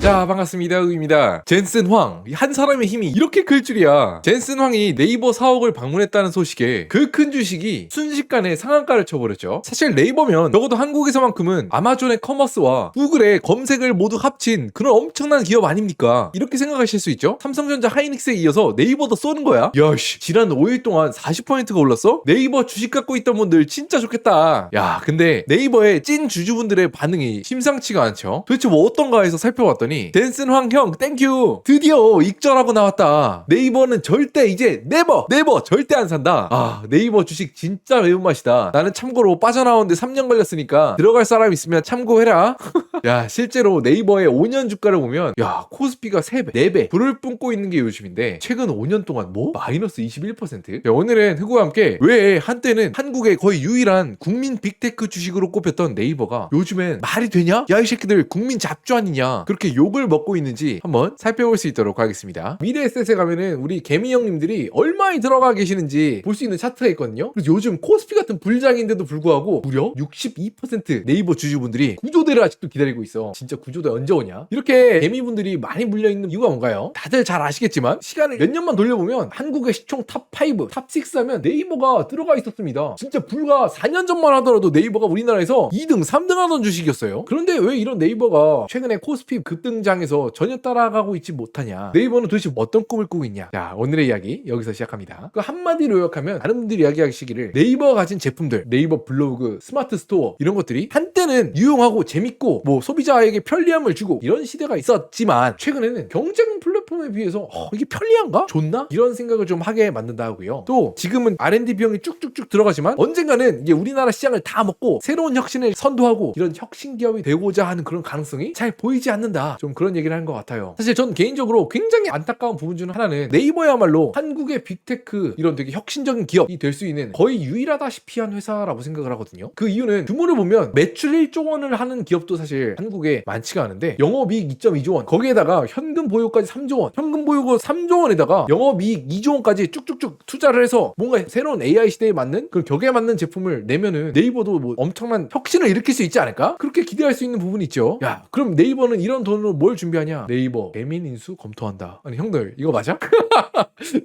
자, 반갑습니다. 의입니다. 젠슨 황. 한 사람의 힘이 이렇게 클 줄이야. 젠슨 황이 네이버 사옥을 방문했다는 소식에 그 큰 주식이 순식간에 상한가를 쳐버렸죠. 사실 네이버면 적어도 한국에서만큼은 아마존의 커머스와 구글의 검색을 모두 합친 그런 엄청난 기업 아닙니까? 이렇게 생각하실 수 있죠. 삼성전자 하이닉스에 이어서 네이버도 쏘는 거야. 야씨, 지난 5일 동안 40%가 올랐어? 네이버 주식 갖고 있던 분들 진짜 좋겠다. 야, 근데 네이버의 찐 주주분들의 반응이 심상치가 않죠. 도대체 뭐 어떤가 해서 살펴봤더니 젠슨 황 형 땡큐, 드디어 익절하고 나왔다. 네이버는 절대 이제 네버 절대 안 산다. 아, 네이버 주식 진짜 매운맛이다. 나는 참고로 빠져나오는데 3년 걸렸으니까 들어갈 사람 있으면 참고해라. 야, 실제로 네이버의 5년 주가를 보면 야, 코스피가 3배 4배 불을 뿜고 있는 게 요즘인데 최근 5년 동안 뭐? 마이너스 21%? 야, 오늘은 흑우와 함께 왜 한때는 한국의 거의 유일한 국민 빅테크 주식으로 꼽혔던 네이버가 요즘엔 말이 되냐? 야, 이 새끼들 국민 잡주 아니냐? 그렇게 욕을 먹고 있는지 한번 살펴볼 수 있도록 하겠습니다. 미래에셋에 가면은 우리 개미 형님들이 얼마에 들어가 계시는지 볼 수 있는 차트가 있거든요. 그래서 요즘 코스피 같은 불장인데도 불구하고 무려 62% 네이버 주주분들이 구조대를 아직도 기다리고 있어. 진짜 구조대 언제 오냐? 이렇게 개미분들이 많이 물려있는 이유가 뭔가요? 다들 잘 아시겠지만 시간을 몇 년만 돌려보면 한국의 시총 탑5, 탑6 하면 네이버가 들어가 있었습니다. 진짜 불과 4년 전만 하더라도 네이버가 우리나라에서 2등, 3등 하던 주식이었어요. 그런데 왜 이런 네이버가 최근에 코스피 급등장에서 전혀 따라가고 있지 못하냐? 네이버는 도대체 어떤 꿈을 꾸고 있냐? 자, 오늘의 이야기 여기서 시작합니다. 그 한마디로 요약하면 다른 분들이 이야기하시기를 네이버가 가진 제품들, 네이버 블로그, 스마트 스토어 이런 것들이 한때는 유용하고 재밌고 뭐 소비자에게 편리함을 주고 이런 시대가 있었지만 최근에는 경쟁 플랫폼에 비해서 이게 편리한가? 좋나? 이런 생각을 좀 하게 만든다 하고요. 또 지금은 R&D 비용이 쭉쭉쭉 들어가지만 언젠가는 이제 우리나라 시장을 다 먹고 새로운 혁신을 선도하고 이런 혁신 기업이 되고자 하는 그런 가능성이 잘 보이지 않는다. 좀 그런 얘기를 하는 것 같아요. 사실 전 개인적으로 굉장히 안타까운 부분 중 하나는 네이버야말로 한국의 빅테크 이런 되게 혁신적인 기업이 될 수 있는 거의 유일하다시피 한 회사라고 생각을 하거든요. 그 이유는 규모를 보면 매출 1조 원을 하는 기업도 사실 한국에 많지가 않은데 영업이익 2.2조 원 거기에다가 현금 보유까지 3조 원 현금 보유고 3조 원에다가 영업이익 2조 원까지 쭉쭉쭉 투자를 해서 뭔가 새로운 AI 시대에 맞는 그런 격에 맞는 제품을 내면은 네이버도 뭐 엄청난 혁신을 일으킬 수 있지 않을까? 그렇게 기대할 수 있는 부분이 있죠. 야, 그럼 네이버는 이런 돈으로 뭘 준비하냐? 네이버 배민 인수 검토한다. 아니 형들 이거 맞아?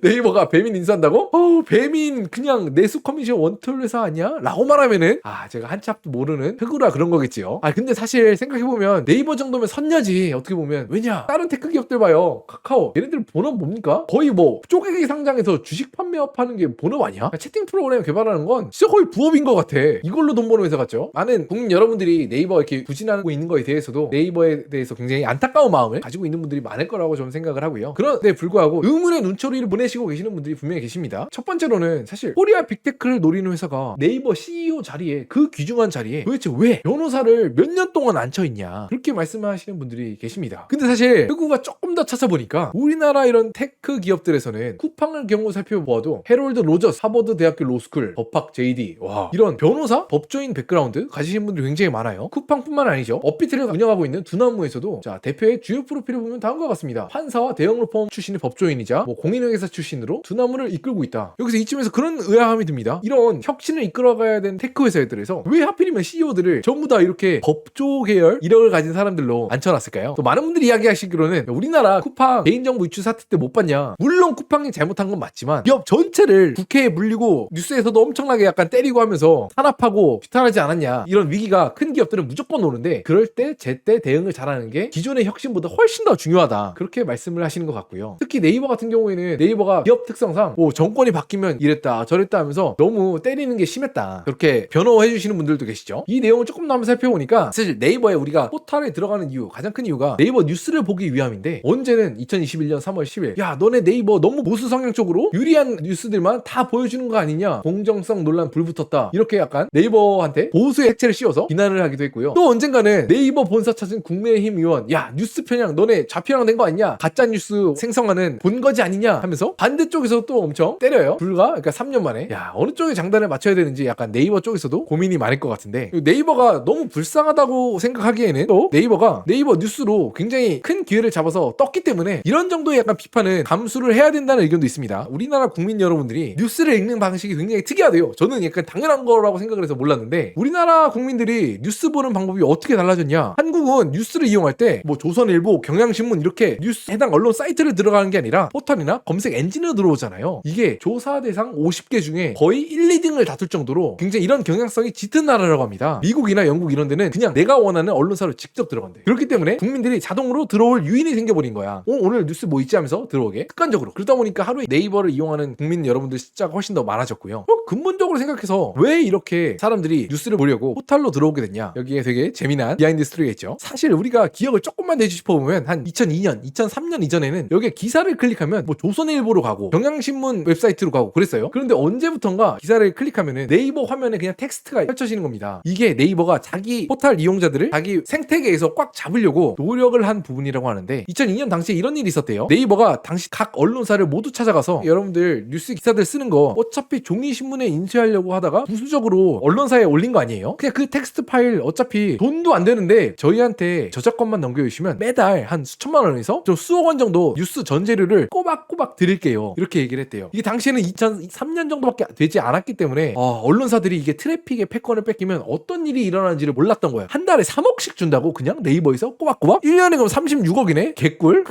네이버가 배민 인수한다고? 배민 그냥 내수 커미션 원툴 회사 아니야? 라고 말하면은 제가 한치 앞도 모르는 흑우라 그런 거겠지요. 근데 사실 생각해보면 네이버 정도면 선녀지. 어떻게 보면 왜냐? 다른 테크 기업들 봐요. 카카오 얘네들 본업 뭡니까? 거의 뭐 쪼개기 상장에서 주식 판매업하는 게 본업 아니야? 채팅 프로그램 개발하는 건 진짜 거의 부업인 것 같아. 이걸로 돈 버는 회사 같죠? 많은 국민 여러분들이 네이버 이렇게 부진하고 있는 거에 대해서도 네이버에 대해서 굉장히 안타까운 마음을 가지고 있는 분들이 많을 거라고 저는 생각을 하고요. 그런데 불구하고 의문의 눈초리를 보내시고 계시는 분들이 분명히 계십니다. 첫 번째로는 사실 코리아 빅테크를 노리는 회사가 네이버 CEO 자리에 그 귀중한 자리에 도대체 왜 변호사를 몇 년 동안 앉혀있냐 그렇게 말씀하시는 분들이 계십니다. 근데 사실 흑우가 조금 더 찾아보니까 우리나라 이런 테크 기업들에서는 쿠팡을 경우 살펴보아도 헤롤드 로저스 하버드 대학교 로스쿨 법학 JD 이런 변호사 법조인 백그라운드 가지신 분들이 굉장히 많아요. 쿠팡뿐만 아니죠. 업비트를 운영하고 있는 두나무에서도 자 대표의 주요 프로필을 보면 다음과 같습니다. 판사와 대형 로펌 출신의 법조인이자 공인회계사 출신으로 두나무를 이끌고 있다. 여기서 이쯤에서 그런 의아함이 듭니다. 이런 혁신을 이끌어가야 되는 테크 회사들에서 왜 하필이면 CEO들을 전부 다 이렇게 법조 계열 이력을 가진 사람들로 앉혀놨을까요? 또 많은 분들이 이야기하시기로는 우리나라 쿠팡 개인정보 유출 사태 때 못 봤냐? 물론 쿠팡이 잘못한 건 맞지만 기업 전체를 국회에 물리고 뉴스에서도 엄청나게 약간 때리고 하면서 탄압하고 규탄하지 않았냐? 이런 위기가 큰 기업들은 무조건 오는데 그럴 때 제때 대응을 잘하는 게 기존의 혁신보다 훨씬 더 중요하다. 그렇게 말씀을 하시는 것 같고요. 특히 네이버 같은 경우에는 네이버가 기업 특성상 정권이 바뀌면 이랬다 저랬다 하면서 너무 때리는 게 심했다. 그렇게 변호해 주시는 분들도 계시죠. 이 내용을 조금 더 한번 살펴보니까 사실 네이버에 우리가 포털에 들어가는 이유 가장 큰 이유가 네이버 뉴스를 보기 위함인데 언제는 2021년 3월 10일 야 너네 네이버 너무 보수 성향 쪽으로 유리한 뉴스들만 다 보여주는 거 아니냐 공정성 논란 불붙었다 이렇게 약간 네이버한테 보수의 액체를 씌워서 비난을 하기도 했고요. 또 언젠가는 네이버 본사 찾은 국민의힘 의원 야 뉴스 편향 너네 좌편향 된 거 아니냐 가짜 뉴스 생성하는 본거지 아니냐 하면서 반대쪽에서 또 엄청 때려요. 그러니까 3년 만에 야 어느 쪽에 장단을 맞춰야 되는지 약간 네이버 쪽에서도 고민이 많을 것 같은데 네이버가 너무 불쌍하다고 생각하기에는 또 네이버 뉴스로 굉장히 큰 기회를 잡아서 떴기 때문에 이런 정도의 약간 비판은 감수를 해야 된다는 의견도 있습니다. 우리나라 국민 여러분들이 뉴스를 읽는 방식이 굉장히 특이하대요. 저는 약간 당연한 거라고 생각을 해서 몰랐는데 우리나라 국민들이 뉴스 보는 방법이 어떻게 달라졌냐. 한국은 뉴스를 이용할 때 뭐 조선일보, 경향신문 이렇게 뉴스 해당 언론 사이트를 들어가는 게 아니라 포털이나 검색 엔진으로 들어오잖아요. 이게 조사 대상 50개 중에 거의 1, 2등을 다툴 정도로 굉장히 이런 경향성이 짙은 나라라고 합니다. 미국이나 영국 이런 데는 그냥 내가 원하는 언론사로 직접 들어간대. 그렇기 때문에 국민들이 자동으로 들어올 유인이 생겨버린 거야. 오늘 뉴스 뭐 있지 하면서 들어오게 습관적으로. 그러다 보니까 하루에 네이버를 이용하는 국민 여러분들 숫자가 훨씬 더 많아졌고요. 근본적으로 생각해서 왜 이렇게 사람들이 뉴스를 보려고 포털로 들어오게 됐냐. 여기에 되게 재미난 비하인드 스토리가 있죠. 사실 우리가 기억을 조금만 되짚어보면 한 2002년, 2003년 이전에는 여기에 기사를 클릭하면 뭐 조선일보로 가고 경향신문 웹사이트로 가고 그랬어요. 그런데 언제부턴가 기사를 클릭하면은 네이버 화면에 그냥 텍스트가 펼쳐지는 겁니다. 이게 네이버가 자기 포털 이용자들을 자기 생태계에서 꽉 잡으려고 노력을 한 부분이라고 하는데 2002년 당시에 이런 일이 있었대요. 네이버가 당시 각 언론사를 모두 찾아가서 여러분들 뉴스 기사들 쓰는 거 어차피 종이 신문에 인쇄하려고 하다가 부수적으로 언론사에 올린 거 아니에요? 그냥 그 텍스트 파일 어차피 돈도 안 되는데 저희한테 저작권만 넘겨주시면 매달 한 수천만 원에서 좀 수억 원 정도 뉴스 전재료를 꼬박꼬박 드릴게요. 이렇게 얘기를 했대요. 이게 당시에는 2003년 정도밖에 되지 않았기 때문에 언론사들이 이게 트래픽의 패권을 뺏기면 어떤 일이 일어나는지를 몰랐던 거야. 한 달에 3억씩 준다고 그냥 네이버에서 꼬박꼬박? 1년에 그럼 36억이네? 개꿀?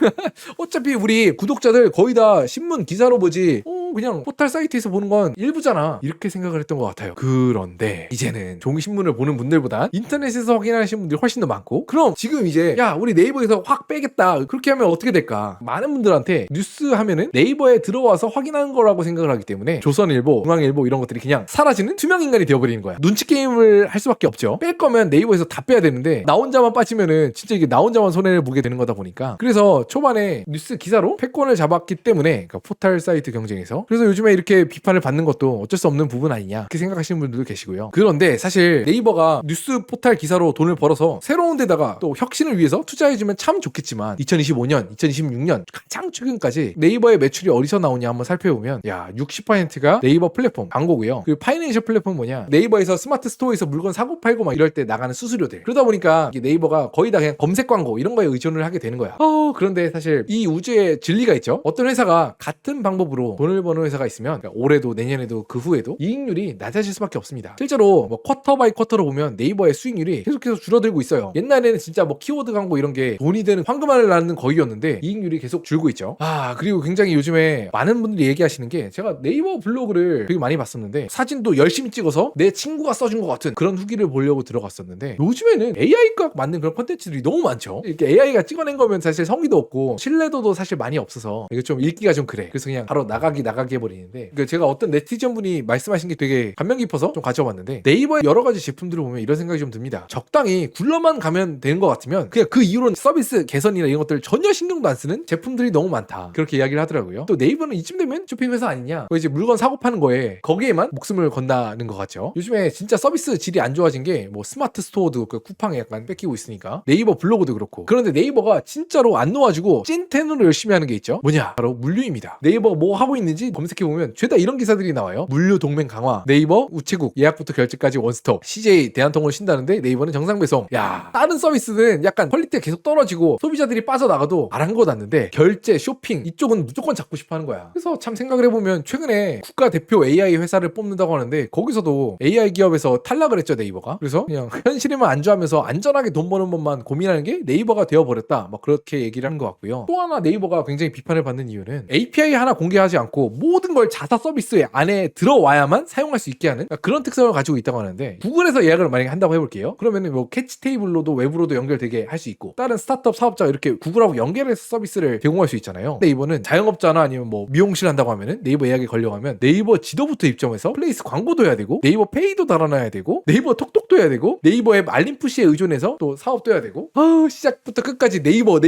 어차피 우리 구독자들 거의 다 신문 기사로 보지 그냥 포털 사이트에서 보는 건 일부잖아. 이렇게 생각을 했던 것 같아요. 그런데 이제는 종이신문을 보는 분들보다 인터넷에서 확인하시는 분들이 훨씬 더 많고 그럼 지금 이제 야 우리 네이버에서 확 빼겠다. 그렇게 하면 어떻게 될까? 많은 분들한테 뉴스 하면은 네이버에 들어와서 확인하는 거라고 생각을 하기 때문에 조선일보, 중앙일보 이런 것들이 그냥 사라지는 투명인간이 되어버리는 거야. 눈치 게임을 할 수밖에 없죠. 뺄 거면 네이버에서 다 빼야 되는데 나 혼자만 빠지면은 진짜 이게 나 혼자만 손해를 보게 되는 거다 보니까 그래서 초반에 뉴스 기사로 패권을 잡았기 때문에 그러니까 포털 사이트 경쟁에서 그래서 요즘에 이렇게 비판을 받는 것도 어쩔 수 없는 부분 아니냐 그렇게 생각하시는 분들도 계시고요. 그런데 사실 네이버가 뉴스 포털 기사로 돈을 벌어서 새로운 데다가 또 혁신을 위해서 투자해주면 참 좋겠지만 2025년, 2026년 가장 최근까지 네이버의 매출이 어디서 나오냐 한번 살펴보면 야 60%가 네이버 플랫폼 광고고요. 그 파이낸셜 플랫폼 뭐냐 네이버에서 스마트 스토어에서 물건 사고 팔고 막 이럴 때 나가는 수수료들 그러다 보니까 네이버가 거의 다 그냥 검색 광고 이런 거에 의존을 하게 되는 거야. 그런데 사실 이 우주에 진리가 있죠. 어떤 회사가 같은 방법으로 돈을 버는 회사가 있으면 그러니까 올해도 내년에도 그 후에도 이익률이 낮아질 수밖에 없습니다. 실제로 뭐 쿼터 바이 쿼터로 보면 네이버의 수익률이 계속해서 줄어들고 있어요. 옛날에는 진짜 뭐 키워드 광고 이런 게 돈이 되는 황금알을 낳는 거위였는데 이익률이 계속 줄고 있죠. 그리고 굉장히 요즘에 많은 분들이 얘기하시는 게 제가 네이버 블로그를 되게 많이 봤었는데 사진도 열심히 찍어서 내 친구가 써준 것 같은 그런 후기를 보려고 들어갔었는데 요즘에는 AI가 만든 그런 콘텐츠들이 너무 많죠. 이렇게 AI가 찍어낸 거면 사실 성의도 없고 신뢰도도 사실 많이 없어서 이거 좀 읽기가 좀 그래. 그래서 그냥 바로 나가기 해버리는데 그러니까 제가 어떤 네티즌 분이 말씀하신 게 되게 감명 깊어서 좀 가져봤는데 네이버의 여러 가지 제품들을 보면 이런 생각이 좀 듭니다. 적당히 굴러만 가면 되는 것 같으면 그냥 그 이후로는 서비스 개선이나 이런 것들 전혀 신경도 안 쓰는 제품들이 너무 많다. 그렇게 이야기를 하더라고요. 또 네이버는 이쯤 되면 쇼핑 회사 아니냐? 이제 물건 사고 파는 거에 거기에만 목숨을 건다는 것 같죠. 요즘에 진짜 서비스 질이 안 좋아진 게 뭐 스마트 스토어도 그 쿠팡에 약간 뺏기고 있으니까 네이버 블로그도 그렇고 그런데 네이버가 진짜로 안 놓아주고 찐텐으로 열심히 하는 게 있죠. 뭐냐? 바로 물류입니다. 네이버가 뭐 하고 있는지 검색해보면 죄다 이런 기사들이 나와요. 물류 동맹 강화, 네이버 우체국 예약부터 결제까지 원스톱, CJ 대한통운을 쉰다는데 네이버는 정상 배송. 야 다른 서비스는 약간 퀄리티가 계속 떨어지고 소비자들이 빠져나가도 아랑곳 않는데 결제, 쇼핑 이쪽은 무조건 잡고 싶어 하는 거야. 그래서 참 생각을 해보면 최근에 국가 대표 AI 회사를 뽑는다고 하는데 거기서도 AI 기업에서 탈락을 했죠 네이버가. 그래서 그냥 현실에만 안주하면서 안전하게 돈 버는 법만 고민하는 게 네이버가 되어버렸다 뭐 그렇게 얘기를 하는 것 같고요. 또 하나 네이버가 굉장히 비판을 받는 이유는 API 하나 공개하지 않고 모든 걸 자사 서비스 안에 들어와야만 사용할 수 있게 하는 그런 특성을 가지고 있다고 하는데 구글에서 예약을 만약에 한다고 해볼게요. 그러면은 뭐 캐치 테이블로도 외부로도 연결되게 할 수 있고 다른 스타트업 사업자가 이렇게 구글하고 연결해서 서비스를 제공할 수 있잖아요. 네이버는 자영업자나 아니면 뭐 미용실 한다고 하면은 네이버 예약에 걸려가면 네이버 지도부터 입점해서 플레이스 광고도 해야 되고 네이버 페이도 달아놔야 되고 네이버 톡톡도 해야 되고 네이버 앱 알림 푸시에 의존해서 또 사업도 해야 되고 시작부터 끝까지 네이버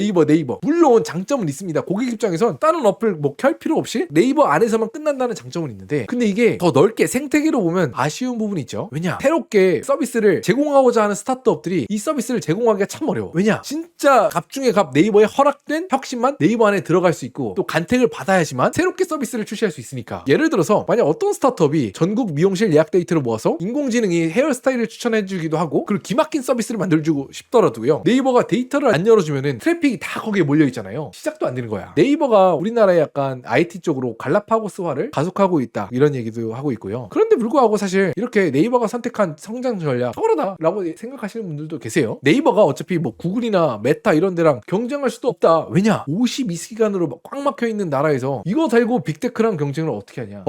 물론 장점은 있습니다. 고객 입장에선 다른 어플 뭐 켤 필요 없이 네이버 안에 안에서만 끝난다는 장점은 있는데, 근데 이게 더 넓게 생태계로 보면 아쉬운 부분이 있죠. 왜냐, 새롭게 서비스를 제공하고자 하는 스타트업들이 이 서비스를 제공하기가 참 어려워. 왜냐, 진짜 갑 중에 갑 네이버에 허락된 혁신만 네이버 안에 들어갈 수 있고 또 간택을 받아야지만 새롭게 서비스를 출시할 수 있으니까. 예를 들어서 만약 어떤 스타트업이 전국 미용실 예약 데이터를 모아서 인공지능이 헤어스타일을 추천해주기도 하고 그리고 기막힌 서비스를 만들어주고 싶더라도요, 네이버가 데이터를 안 열어주면은 트래픽이 다 거기에 몰려있잖아요. 시작도 안 되는 거야. 네이버가 우리나라에 약간 IT 쪽으로 갈라파고스화를 가속하고 있다, 이런 얘기도 하고 있고요. 그런데 불구하고 사실 이렇게 네이버가 선택한 성장 전략 탁월하다 라고 생각하시는 분들도 계세요. 네이버가 어차피 뭐 구글이나 메타 이런 데랑 경쟁할 수도 없다. 왜냐, 52시간으로 꽉 막혀있는 나라에서 이거 달고 빅테크랑 경쟁을 어떻게 하냐.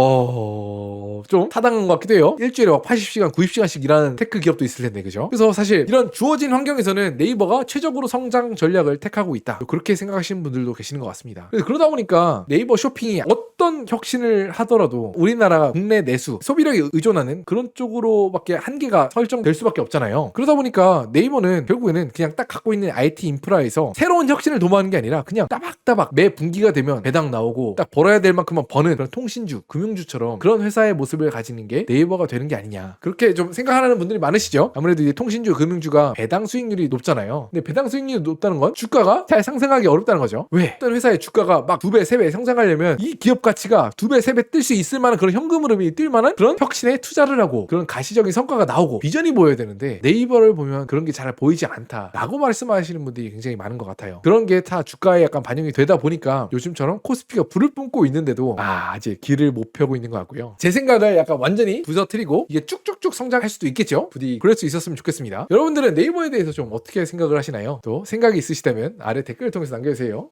좀 타당한 것 같기도 해요. 일주일에 막 80시간 90시간씩 일하는 테크 기업도 있을 텐데, 그죠? 그래서 사실 이런 주어진 환경에서는 네이버가 최적으로 성장 전략을 택하고 있다, 그렇게 생각하시는 분들도 계시는 것 같습니다. 그러다 보니까 네이버 쇼핑이 어떤 혁신을 하더라도 우리나라 국내 내수 소비력에 의존하는 그런 쪽으로밖에 한계가 설정될 수밖에 없잖아요. 그러다 보니까 네이버는 결국에는 그냥 딱 갖고 있는 IT 인프라에서 새로운 혁신을 도모하는 게 아니라 그냥 따박따박 매 분기가 되면 배당 나오고 딱 벌어야 될 만큼만 버는 그런 통신주, 금융주처럼 그런 회사의 모습을 가지는 게 네이버가 되는 게 아니냐, 그렇게 좀 생각하는 분들이 많으시죠. 아무래도 이제 통신주, 금융주가 배당 수익률이 높잖아요. 근데 배당 수익률이 높다는 건 주가가 잘 상승하기 어렵다는 거죠. 왜? 어떤 회사의 주가가 막 2배, 3배 상승하려면 이 기업 가치가 2배, 3배 뜰 수 있을 만한 그런 현금 흐름이 뜰 만한 그런 혁신에 투자를 하고 그런 가시적인 성과가 나오고 비전이 보여야 되는데, 네이버를 보면 그런 게 잘 보이지 않다라고 말씀하시는 분들이 굉장히 많은 것 같아요. 그런 게 다 주가에 약간 반영이 되다 보니까 요즘처럼 코스피가 불을 뿜고 있는데도 아직 길을 못 펴고 있는 것 같고요. 제 생각을 약간 완전히 부서뜨리고 이게 쭉쭉쭉 성장할 수도 있겠죠. 부디 그럴 수 있었으면 좋겠습니다. 여러분들은 네이버에 대해서 좀 어떻게 생각을 하시나요? 또 생각이 있으시다면 아래 댓글을 통해서 남겨주세요.